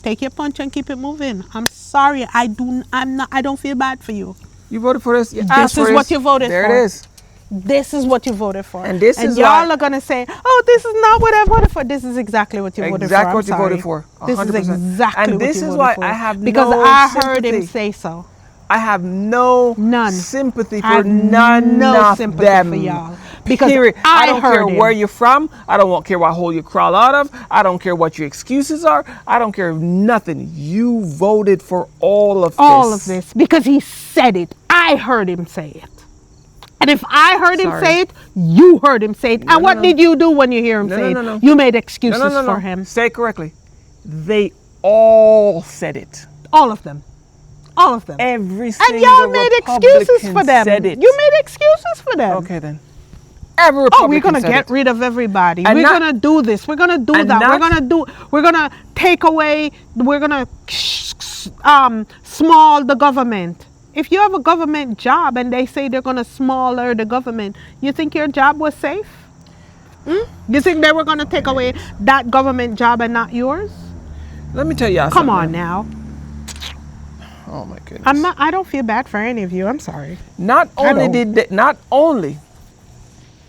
Speaker 2: Take your punch and keep it moving. I'm sorry. I don't feel bad for you.
Speaker 1: You voted for this.
Speaker 2: This is what you voted for.
Speaker 1: There it is.
Speaker 2: This is what you voted for.
Speaker 1: And this is
Speaker 2: y'all are going to say, oh, this is not what I voted for. This is exactly what you voted for.
Speaker 1: Exactly what you voted for. 100%.
Speaker 2: This is exactly
Speaker 1: and
Speaker 2: what
Speaker 1: this
Speaker 2: you
Speaker 1: is
Speaker 2: voted
Speaker 1: why
Speaker 2: for.
Speaker 1: I have
Speaker 2: because
Speaker 1: no
Speaker 2: I
Speaker 1: sympathy.
Speaker 2: heard him say so.
Speaker 1: I have none sympathy for none of
Speaker 2: sympathy
Speaker 1: them.
Speaker 2: For y'all. Because
Speaker 1: period. I don't care
Speaker 2: him.
Speaker 1: where you're from. I don't care what hole you crawl out of. I don't care what your excuses are. I don't care nothing. You voted for all of this.
Speaker 2: All of this because he said it. I heard him say it. And if I heard him say it, you heard him say it. And what did you do when you hear him say it? You made excuses for him.
Speaker 1: Say it correctly. They all said it.
Speaker 2: All of them. All of them.
Speaker 1: Every single
Speaker 2: and y'all made excuses for them.
Speaker 1: Said it.
Speaker 2: You made excuses for them.
Speaker 1: Okay then. Every
Speaker 2: we're gonna get rid of everybody. We're gonna do this. We're gonna do that. We're gonna take away. We're gonna small the government. If you have a government job and they say they're gonna smaller the government, you think your job was safe? You think they were gonna take away that government job and not yours?
Speaker 1: Let me tell you something.
Speaker 2: Come on now.
Speaker 1: Oh my goodness.
Speaker 2: I don't feel bad for any of you. I'm sorry.
Speaker 1: Not only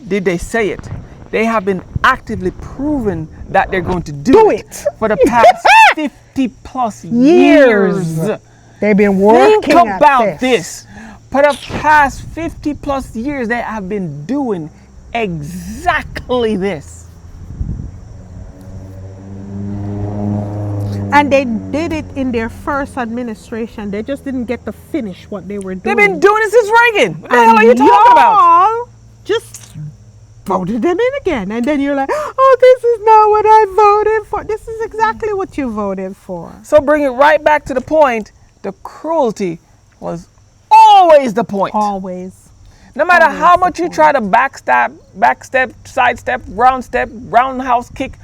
Speaker 1: did they say it, they have been actively proven that they're going to do it for the past 50 plus years.
Speaker 2: They've been working.
Speaker 1: Think about this. For the past 50 plus years, they have been doing exactly this.
Speaker 2: And they did it in their first administration. They just didn't get to finish what they were doing.
Speaker 1: They've been doing it since Reagan. What the hell are you talking about?
Speaker 2: Just voted them in again. And then you're like, oh, this is not what I voted for. This is exactly what you voted for.
Speaker 1: So bring it right back to the point. The cruelty was always the point.
Speaker 2: Always.
Speaker 1: No matter how much you try to backstep, sidestep, roundhouse kick,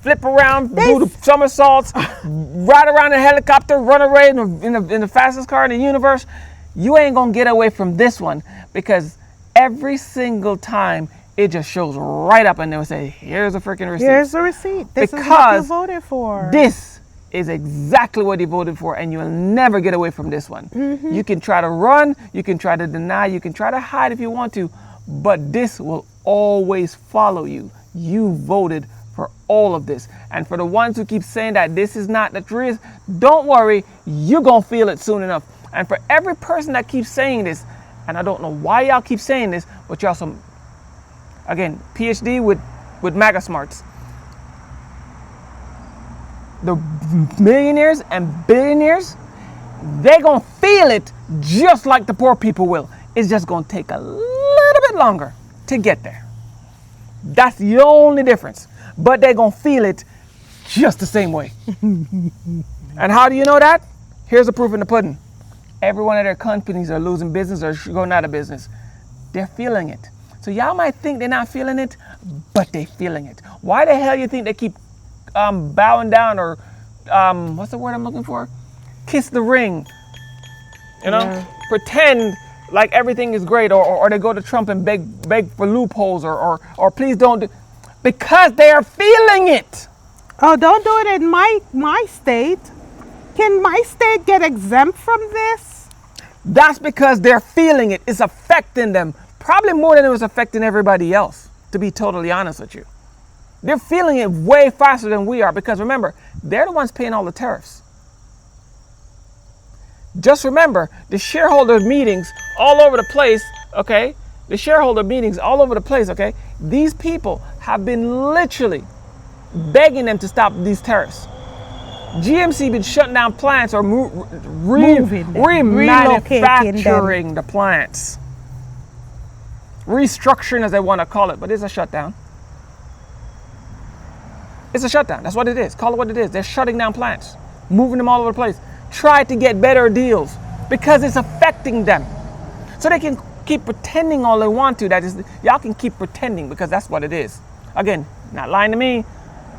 Speaker 1: flip around, do the somersaults, ride around in a helicopter, run away in the fastest car in the universe, you ain't gonna get away from this one because every single time it just shows right up and they will say, here's a freaking receipt.
Speaker 2: Here's the receipt. This is what you voted for.
Speaker 1: This is exactly what you voted for and you'll never get away from this one. Mm-hmm. You can try to run, you can try to deny, you can try to hide if you want to, but this will always follow you. You voted for all of this. And for the ones who keep saying that this is not the truth, don't worry, you're going to feel it soon enough. And for every person that keeps saying this, and I don't know why y'all keep saying this, but y'all some, again, PhD with MAGA smarts. The millionaires and billionaires, they're going to feel it just like the poor people will. It's just going to take a little bit longer to get there. That's the only difference. But they're going to feel it just the same way. And how do you know that? Here's the proof in the pudding. Every one of their companies are losing business or going out of business. They're feeling it. So y'all might think they're not feeling it, but they're feeling it. Why the hell you think they keep bowing down or, what's the word I'm looking for? Kiss the ring. You know? Yeah. Pretend like everything is great, or they go to Trump and beg for loopholes or please don't do, because they are feeling it.
Speaker 2: Oh, don't do it in my state. Can my state get exempt from this?
Speaker 1: That's because they're feeling it. It's affecting them. Probably more than it was affecting everybody else, to be totally honest with you. They're feeling it way faster than we are because remember, they're the ones paying all the tariffs. Just remember, the shareholder meetings all over the place, okay? The shareholder meetings all over the place, okay? These people have been literally begging them to stop these tariffs. GMC been shutting down plants or remanufacturing the plants. Restructuring, as they want to call it, but it's a shutdown. It's a shutdown. That's what it is. Call it what it is. They're shutting down plants, moving them all over the place. Try to get better deals because it's affecting them. So they can keep pretending all they want to. That is, y'all can keep pretending because that's what it is. Again, not lying to me.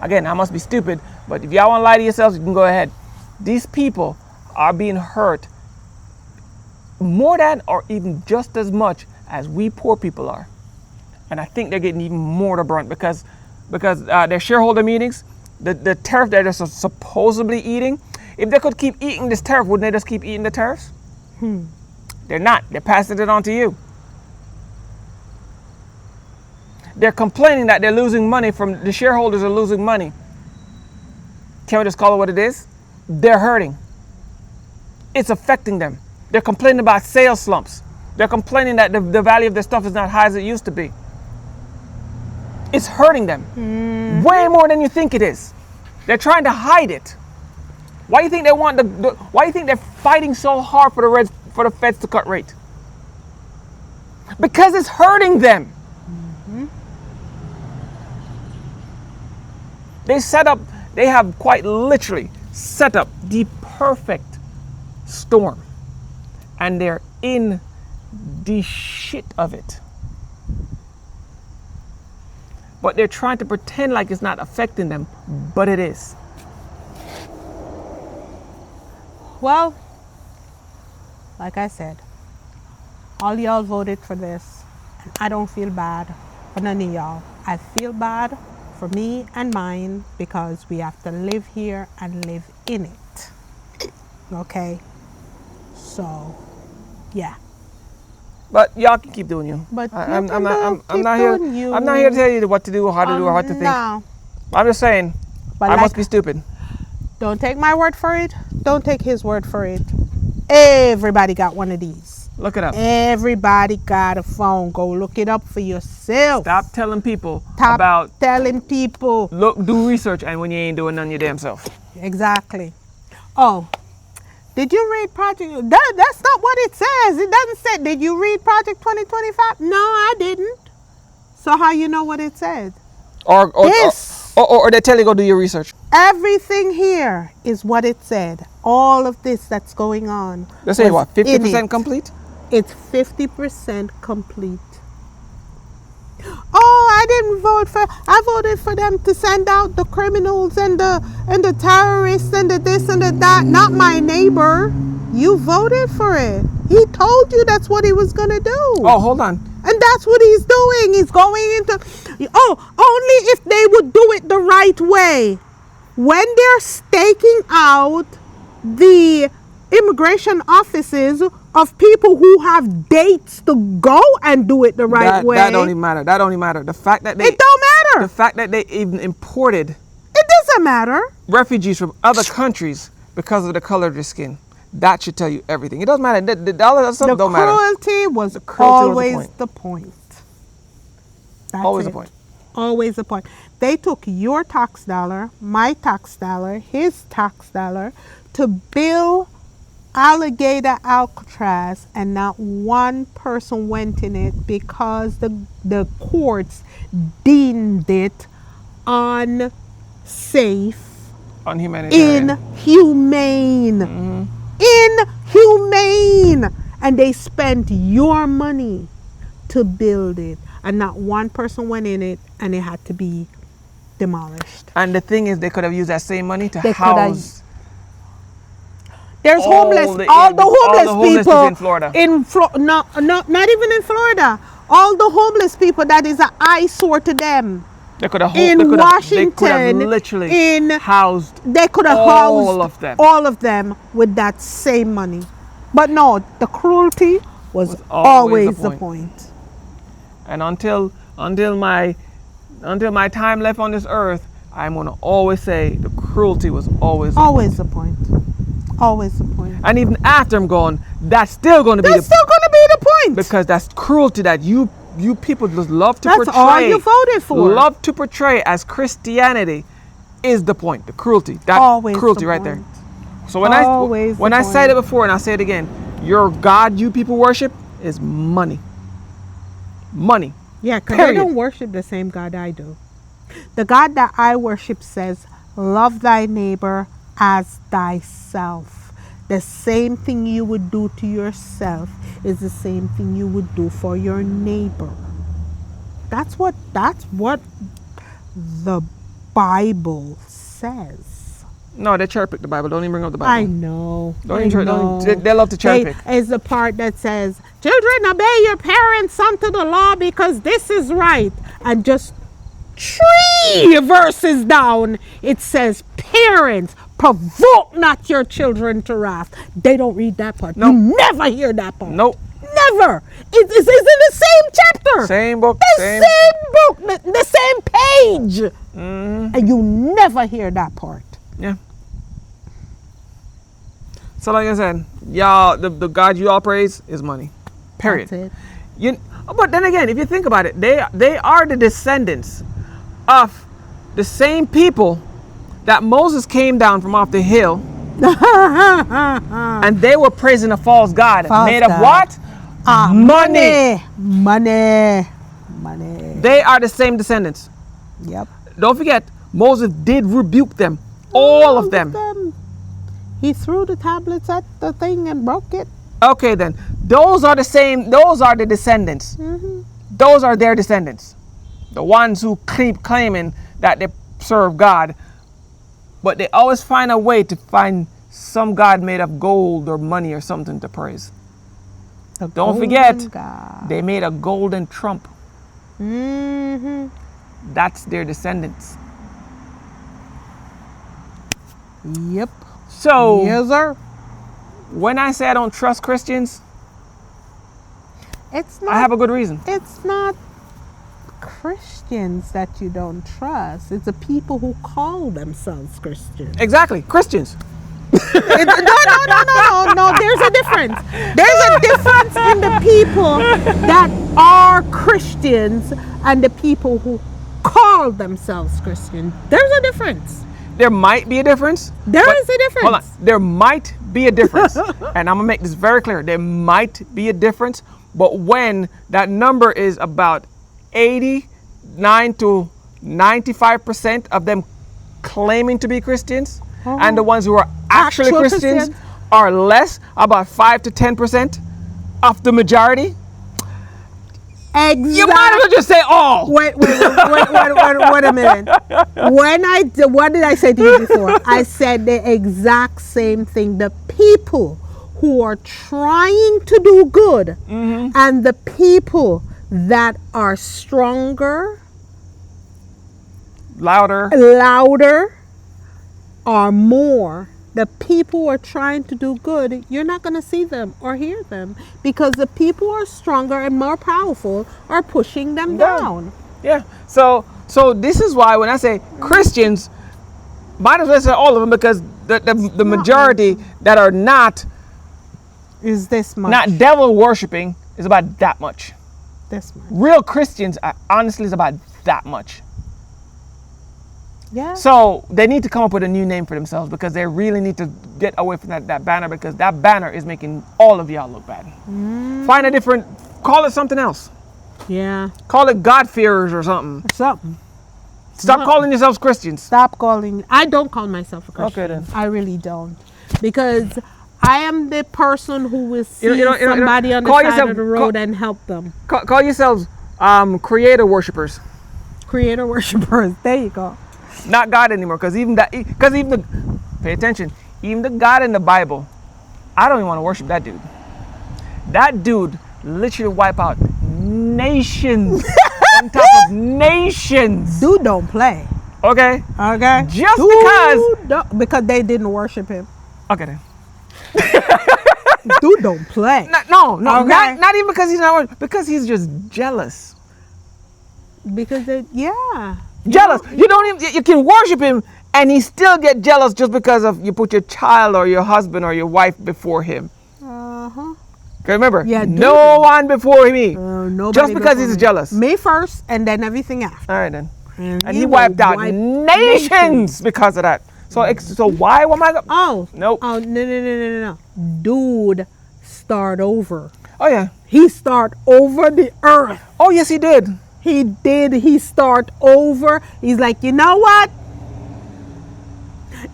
Speaker 1: Again, I must be stupid, but if y'all want to lie to yourselves, you can go ahead. These people are being hurt more than or even just as much as we poor people are. And I think they're getting even more the brunt because their shareholder meetings, the tariff that they're supposedly eating, if they could keep eating this tariff, wouldn't they just keep eating the tariffs? They're not. They're passing it on to you. They're complaining that they're losing money from the shareholders are losing money. Can we just call it what it is? They're hurting. It's affecting them. They're complaining about sales slumps. They're complaining that the value of their stuff is not high as it used to be. It's hurting them way more than you think it is. They're trying to hide it. Why do you think they want why do you think they're fighting so hard for the feds to cut rate? Because it's hurting them. They have quite literally set up the perfect storm. And they're in the shit of it. But they're trying to pretend like it's not affecting them, but it is.
Speaker 2: Well, like I said, all y'all voted for this. And I don't feel bad for none of y'all. I feel bad for me and mine because we have to live here and live in it. Okay? So, yeah.
Speaker 1: But y'all can keep doing you.
Speaker 2: But
Speaker 1: I'm not here to tell you what to do or how to do or what to think.
Speaker 2: No.
Speaker 1: I'm just saying,
Speaker 2: but
Speaker 1: I must be stupid.
Speaker 2: Don't take my word for it. Don't take his word for it. Everybody got one of these.
Speaker 1: Look it up.
Speaker 2: Everybody got a phone. Go look it up for yourself.
Speaker 1: Stop telling people Look, do research, and when you ain't doing none your damn self.
Speaker 2: Exactly. Oh, did you read Project? That's not what it says. It doesn't say. Did you read Project 2025? No, I didn't. So how you know what it said?
Speaker 1: Or they tell you go do your research.
Speaker 2: Everything here is what it said. All of this that's going on.
Speaker 1: Let's say what, 50% complete?
Speaker 2: It's 50% complete. Oh, I didn't vote for. I voted for them to send out the criminals and the terrorists and the this and the that. Not my neighbor. You voted for it. He told you that's what he was gonna do.
Speaker 1: Oh, hold on.
Speaker 2: And that's what he's doing. He's going into. Oh, only if they would do it the right way. When they're staking out the immigration offices of people who have dates to go and do it the right way.
Speaker 1: That don't even matter. The fact that
Speaker 2: it don't matter.
Speaker 1: The fact that they even imported
Speaker 2: It doesn't matter.
Speaker 1: refugees from other countries because of the color of their skin, that should tell you everything. It doesn't matter. All that stuff
Speaker 2: The
Speaker 1: don't matter.
Speaker 2: cruelty was
Speaker 1: cruelty was the
Speaker 2: always
Speaker 1: point.
Speaker 2: the point. That's
Speaker 1: Always
Speaker 2: it.
Speaker 1: the point.
Speaker 2: Always the point. They took your tax dollar, my tax dollar, his tax dollar to build Alligator Alcatraz, and not one person went in it because the courts deemed it unsafe,
Speaker 1: Unhumanitarian.
Speaker 2: inhumane. Inhumane. And they spent your money to build it, and not one person went in it, and it had to be demolished.
Speaker 1: And the thing is, they could have used that same money to
Speaker 2: They could have-
Speaker 1: house
Speaker 2: There's
Speaker 1: all
Speaker 2: homeless,
Speaker 1: the
Speaker 2: homeless people
Speaker 1: in Florida.
Speaker 2: Not even in Florida. All the homeless people that is an eyesore to them.
Speaker 1: They could have
Speaker 2: In
Speaker 1: they could have
Speaker 2: Washington,
Speaker 1: literally housed
Speaker 2: They could have
Speaker 1: all
Speaker 2: housed
Speaker 1: of them.
Speaker 2: all of them with that same money. But no, the cruelty was
Speaker 1: always
Speaker 2: always
Speaker 1: the
Speaker 2: the point.
Speaker 1: And until my time left on this earth, I'm gonna always say the cruelty was always.
Speaker 2: Always the point. Always the point.
Speaker 1: And even after I'm gone, that's still gonna be
Speaker 2: That's still going to be the point.
Speaker 1: because that's cruelty that you people just love to
Speaker 2: That's
Speaker 1: portray.
Speaker 2: all you voted for.
Speaker 1: Love to portray as Christianity is the point. The cruelty. That
Speaker 2: Always
Speaker 1: cruelty
Speaker 2: the
Speaker 1: right
Speaker 2: point.
Speaker 1: there. So when
Speaker 2: Always
Speaker 1: when
Speaker 2: the
Speaker 1: I said it
Speaker 2: point.
Speaker 1: before and I say it again, your God you people worship is money. Money.
Speaker 2: Yeah, because they
Speaker 1: Period.
Speaker 2: don't worship the same God I do. The God that I worship says, love thy neighbor as thyself. The same thing you would do to yourself is the same thing you would do for your neighbor. That's what the Bible says.
Speaker 1: No, they cherry pick the Bible. Don't even bring up the Bible.
Speaker 2: I know.
Speaker 1: Don't
Speaker 2: I
Speaker 1: even
Speaker 2: know.
Speaker 1: they love to cherry pick.
Speaker 2: Is the part that says, children, obey your parents unto the law because this is right. And just 3 verses down, it says, parents, provoke not your children to wrath. They don't read that part.
Speaker 1: Nope.
Speaker 2: You never hear that part.
Speaker 1: Nope.
Speaker 2: Never. It's in the same chapter.
Speaker 1: Same book.
Speaker 2: The same book. The same page. And you never hear that part.
Speaker 1: Yeah. So like I said, y'all, the God you all praise is money. Period.
Speaker 2: That's it.
Speaker 1: But then again, if you think about it, they are the descendants of the same people that Moses came down from off the hill, and they were praising a false god
Speaker 2: False
Speaker 1: made
Speaker 2: god.
Speaker 1: of what? Money.
Speaker 2: Money.
Speaker 1: They are the same descendants.
Speaker 2: Yep.
Speaker 1: Don't forget, Moses did rebuke them, all of them.
Speaker 2: He threw the tablets at the thing and broke it.
Speaker 1: Okay, then those are the same. Those are the descendants. Those are their descendants, the ones who keep claiming that they serve God, but they always find a way to find some god made of gold or money or something to praise.
Speaker 2: The
Speaker 1: Don't forget,
Speaker 2: golden God.
Speaker 1: they made a golden trump. That's their descendants.
Speaker 2: Yep.
Speaker 1: So
Speaker 2: Yes, sir.
Speaker 1: when I say I don't trust Christians,
Speaker 2: It's
Speaker 1: I have
Speaker 2: not.
Speaker 1: a good reason.
Speaker 2: It's not Christians that you don't trust. It's the people who call themselves Christians.
Speaker 1: Exactly, Christians.
Speaker 2: No. There's a difference. There's a difference in the people that are Christians and the people who call themselves Christian. There's a difference.
Speaker 1: There might be a difference.
Speaker 2: There
Speaker 1: but-
Speaker 2: is a difference.
Speaker 1: Hold on. There might be a difference. And I'm going to make this very clear. There might be a difference, but when that number is about 89 to 95% of them claiming to be Christians, and the ones who are actually
Speaker 2: Actual
Speaker 1: Christians
Speaker 2: Christians.
Speaker 1: are less, about 5 to 10% of the majority, you might as well just say all.
Speaker 2: Wait a minute. What did I say to you before? I said the exact same thing. The people who are trying to do good and the people that are stronger, louder, are more. The people who are trying to do good, you're not going to see them or hear them because the people who are stronger and more powerful are pushing them down.
Speaker 1: Yeah. So So this is why when I say Christians, might as well say all of them, because the majority that are not
Speaker 2: Is this much?
Speaker 1: not devil worshiping is about that much.
Speaker 2: This much.
Speaker 1: Real Christians are, honestly, is about that much.
Speaker 2: Yeah.
Speaker 1: So they need to come up with a new name for themselves, because they really need to get away from that banner, because that banner is making all of y'all look bad. Find a different, call it something else.
Speaker 2: Yeah.
Speaker 1: Call it God-fearers or something.
Speaker 2: Something.
Speaker 1: Stop calling yourselves Christians.
Speaker 2: Stop calling. I don't call myself a Christian.
Speaker 1: Okay, then.
Speaker 2: I really don't. Because I am the person who will see
Speaker 1: You know,
Speaker 2: somebody on the
Speaker 1: call
Speaker 2: side
Speaker 1: yourself-
Speaker 2: of the road and help them.
Speaker 1: Call yourselves creator worshipers,
Speaker 2: Creator worshipers. There you go.
Speaker 1: not God anymore. Because even pay attention, even the God in the Bible, I don't even want to worship that dude. That dude literally wipe out nations on top of nations.
Speaker 2: Dude don't play.
Speaker 1: Okay.
Speaker 2: Okay?
Speaker 1: Just
Speaker 2: because they didn't worship him.
Speaker 1: Okay then.
Speaker 2: Dude don't play.
Speaker 1: No,
Speaker 2: Okay.
Speaker 1: not even because he's not, because he's just jealous.
Speaker 2: Because yeah.
Speaker 1: Jealous. You don't even, you can worship him and he still get jealous just because of you put your child or your husband or your wife before him.
Speaker 2: Uh-huh.
Speaker 1: Okay, remember,
Speaker 2: Yeah,
Speaker 1: no one before me.
Speaker 2: Nobody
Speaker 1: Just because
Speaker 2: before
Speaker 1: he's
Speaker 2: me.
Speaker 1: jealous.
Speaker 2: Me first and then everything after.
Speaker 1: All right then. And he
Speaker 2: will
Speaker 1: wiped out
Speaker 2: wipe
Speaker 1: nations because of that. So why am I?
Speaker 2: Oh.
Speaker 1: Nope.
Speaker 2: Oh, no. Dude, start over.
Speaker 1: Oh yeah.
Speaker 2: He start over the earth.
Speaker 1: Oh yes, he did.
Speaker 2: He did. He start over. He's like, you know what?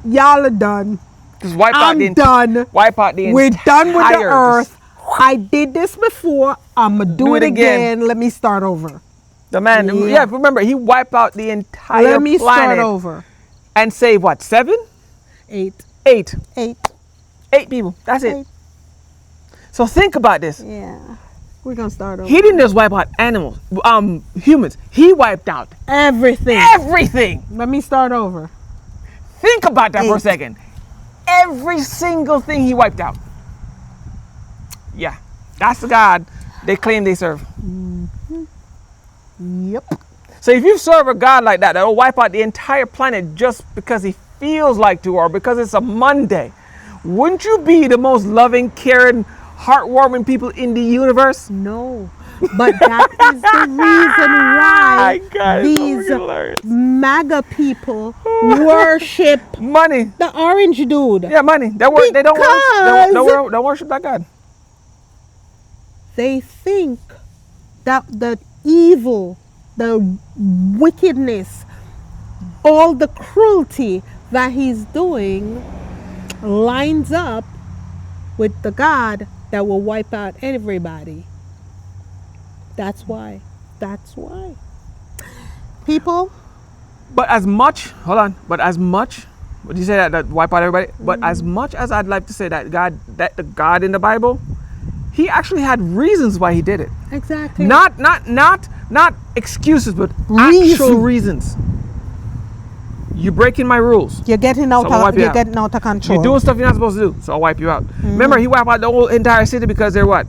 Speaker 2: Y'all are done.
Speaker 1: Just wipe out
Speaker 2: I'm done.
Speaker 1: Wipe out the
Speaker 2: We're done with the
Speaker 1: entire-
Speaker 2: earth. I did this before. I'm going to do it again. Let me start over.
Speaker 1: The man,
Speaker 2: Yeah.
Speaker 1: remember, he wiped out the entire
Speaker 2: Let me
Speaker 1: planet
Speaker 2: start over.
Speaker 1: and save what? 7?
Speaker 2: 8.
Speaker 1: 8.
Speaker 2: 8.
Speaker 1: 8 people. That's it.
Speaker 2: 8.
Speaker 1: So think about this.
Speaker 2: Yeah. We're going to start over.
Speaker 1: He didn't just wipe out animals, humans. He wiped out
Speaker 2: Everything.
Speaker 1: everything.
Speaker 2: Let me start over.
Speaker 1: Think about that for a
Speaker 2: 8.
Speaker 1: second. Every single thing he wiped out. Yeah, that's the God they claim they serve.
Speaker 2: Yep.
Speaker 1: So if you serve a God like that will wipe out the entire planet just because he feels like to, or because it's a Monday, wouldn't you be the most loving, caring, heartwarming people in the universe?
Speaker 2: No. But that is the reason why
Speaker 1: God, it's so
Speaker 2: these
Speaker 1: freaking hilarious.
Speaker 2: MAGA people worship
Speaker 1: Money.
Speaker 2: the orange dude.
Speaker 1: Yeah, money. They don't worship that God.
Speaker 2: They think that the evil, the wickedness, all the cruelty that he's doing lines up with the God that will wipe out everybody. That's why. That's why. People,
Speaker 1: But as much, would you say that wipe out everybody? But as much as I'd like to say that the God in the Bible, he actually had reasons why he did it.
Speaker 2: exactly.
Speaker 1: Not excuses, but
Speaker 2: Reason.
Speaker 1: actual reasons. You're breaking my rules.
Speaker 2: You're getting out
Speaker 1: So I'll wipe
Speaker 2: of
Speaker 1: you
Speaker 2: you're
Speaker 1: out.
Speaker 2: getting out of control.
Speaker 1: You're doing stuff you're not supposed to do, so I'll wipe you out. Remember, he wiped out the whole entire city because they're what?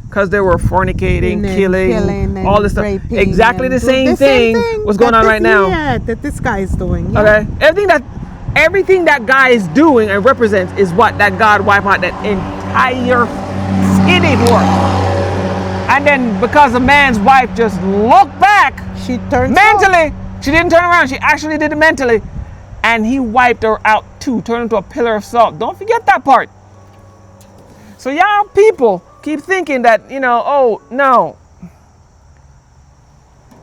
Speaker 1: Because they were fornicating,
Speaker 2: And
Speaker 1: killing,
Speaker 2: and
Speaker 1: all this stuff.
Speaker 2: raping
Speaker 1: Exactly
Speaker 2: and
Speaker 1: the
Speaker 2: doing
Speaker 1: same thing was going
Speaker 2: that
Speaker 1: on
Speaker 2: this-
Speaker 1: right now.
Speaker 2: Yeah, that this guy is doing. Yeah.
Speaker 1: Okay, everything that guy is doing and represents is what that God wiped out that entire city for. And then because the man's wife just looked back
Speaker 2: She turned
Speaker 1: mentally, she didn't turn around. She actually did it mentally, and he wiped her out too, turned into a pillar of salt. Don't forget that part. So y'all people keep thinking that oh no.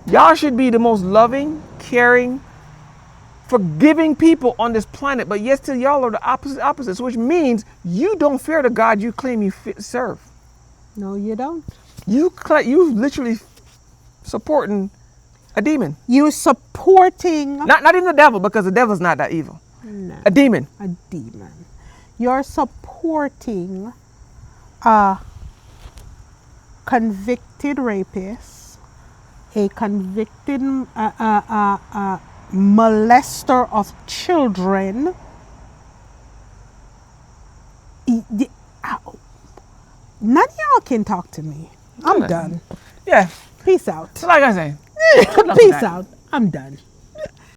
Speaker 1: Y'all should be the most loving, caring, forgiving people on this planet, but yet still y'all are the opposites, which means you don't fear the God you claim you serve.
Speaker 2: No, you don't.
Speaker 1: You literally supporting a demon.
Speaker 2: You're supporting
Speaker 1: Not even the devil, because the devil's not that evil.
Speaker 2: No,
Speaker 1: A demon.
Speaker 2: a demon. You're supporting a convicted rapist, a convicted molester of children. None of y'all can talk to me. I'm
Speaker 1: Okay.
Speaker 2: done.
Speaker 1: Yeah.
Speaker 2: Peace out.
Speaker 1: So like I say,
Speaker 2: Peace out. I'm done.